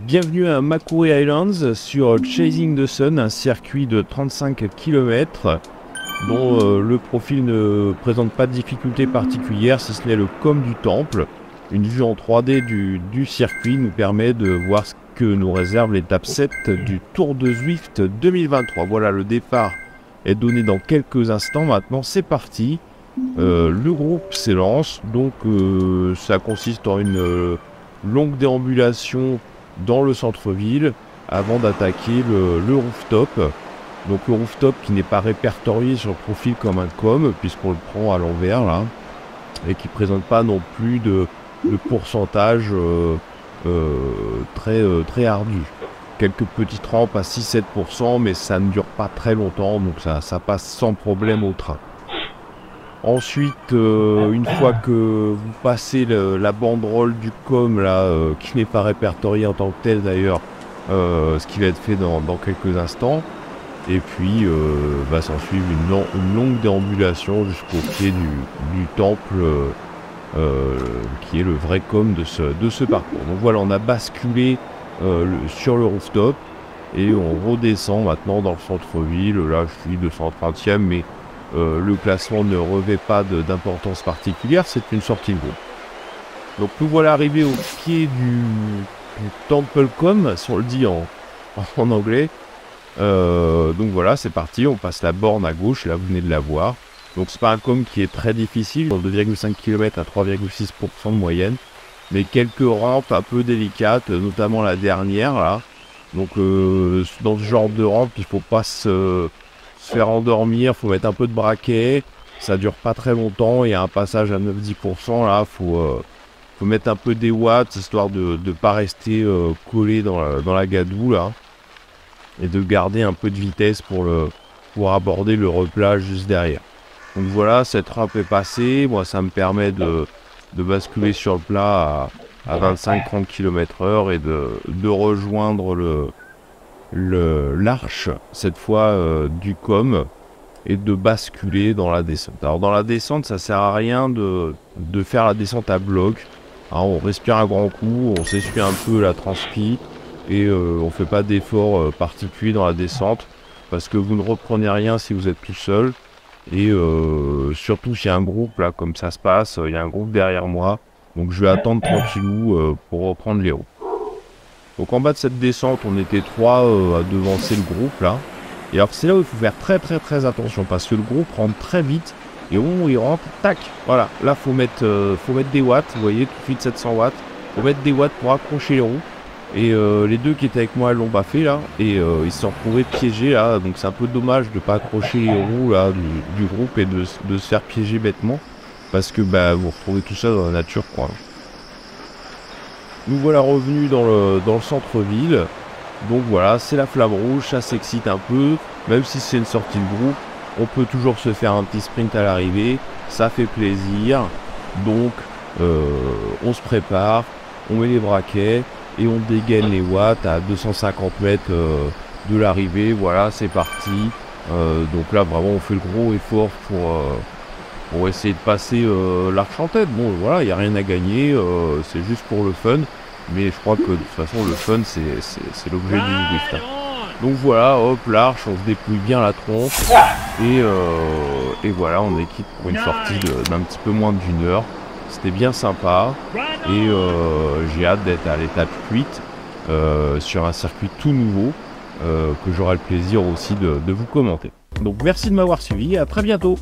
Bienvenue à Makuri Islands sur Chasing the Sun, un circuit de 35 km dont le profil ne présente pas de difficulté particulière si ce n'est le cône du temple. Une vue en 3D du circuit nous permet de voir ce que nous réserve l'étape 7 du Tour de Zwift 2023. Voilà, le départ est donné dans quelques instants. Maintenant c'est parti. Le groupe s'élance, donc ça consiste en une longue déambulation dans le centre-ville avant d'attaquer le rooftop. Donc le rooftop qui n'est pas répertorié sur le profil comme un com puisqu'on le prend à l'envers là et qui présente pas non plus de pourcentage très ardu. Quelques petites rampes à 6-7% mais ça ne dure pas très longtemps, donc ça passe sans problème au train. Ensuite, une fois que vous passez la banderole du com là, qui n'est pas répertoriée en tant que telle d'ailleurs, ce qui va être fait dans quelques instants, et puis va s'en suivre une longue déambulation jusqu'au pied du temple, qui est le vrai com de ce parcours. Donc voilà, on a basculé sur le rooftop et on redescend maintenant dans le centre-ville. Là, je suis 230e, mais le classement ne revêt pas d'importance particulière, c'est une sortie de groupe. Donc nous voilà arrivés au pied du Temple Com, si on le dit en anglais. Donc voilà, c'est parti, on passe la borne à gauche, là vous venez de la voir. Donc c'est pas un com qui est très difficile, 2,5 km à 3,6% de moyenne, mais quelques rampes un peu délicates, notamment la dernière là. Donc dans ce genre de rampe, il faut pas se faire endormir, faut mettre un peu de braquet, ça dure pas très longtemps, il y a un passage à 9-10% là, faut mettre un peu des watts histoire de pas rester collé dans la gadoue là, et de garder un peu de vitesse pour aborder le replage juste derrière. Donc voilà, cette rampe est passée, moi ça me permet de basculer sur le plat à 25-30 km/h et de rejoindre l'arche, cette fois du com, et de basculer dans la descente. Alors dans la descente, ça sert à rien de faire la descente à bloc. Alors, on respire un grand coup, on s'essuie un peu la transpi, et on fait pas d'effort particulier dans la descente, parce que vous ne reprenez rien si vous êtes tout seul, et surtout s'il y a un groupe là, comme ça se passe, il y a un groupe derrière moi, donc je vais attendre tranquillou pour reprendre les roues. Donc en bas de cette descente, on était 3 à devancer le groupe là. Et alors c'est là où il faut faire très attention, parce que le groupe rentre très vite. Et au moment où il rentre, tac, voilà, là faut mettre des watts, vous voyez, tout de suite 700 watts. Faut mettre des watts pour accrocher les roues. Et les deux qui étaient avec moi, elles l'ont pas fait là. Et ils se sont retrouvés piégés là. Donc c'est un peu dommage de pas accrocher les roues là du groupe et de se faire piéger bêtement. Parce que bah, vous retrouvez tout ça dans la nature quoi. Nous voilà revenus dans le centre-ville. Donc voilà, c'est la flamme rouge, ça s'excite un peu. Même si c'est une sortie de groupe, on peut toujours se faire un petit sprint à l'arrivée. Ça fait plaisir. Donc on se prépare, on met les braquets et on dégaine les watts à 250 mètres de l'arrivée. Voilà, c'est parti. Donc là vraiment on fait le gros effort pour essayer de passer l'arche en tête. Bon voilà, il n'y a rien à gagner, c'est juste pour le fun, mais je crois que de toute façon le fun c'est l'objet du Zwift. Hein. Donc voilà, hop, l'arche, on se dépouille bien la tronche, et voilà, on est quitte pour une sortie d'un petit peu moins d'1 heure. C'était bien sympa, et j'ai hâte d'être à l'étape 8 sur un circuit tout nouveau, que j'aurai le plaisir aussi de vous commenter. Donc merci de m'avoir suivi, à très bientôt.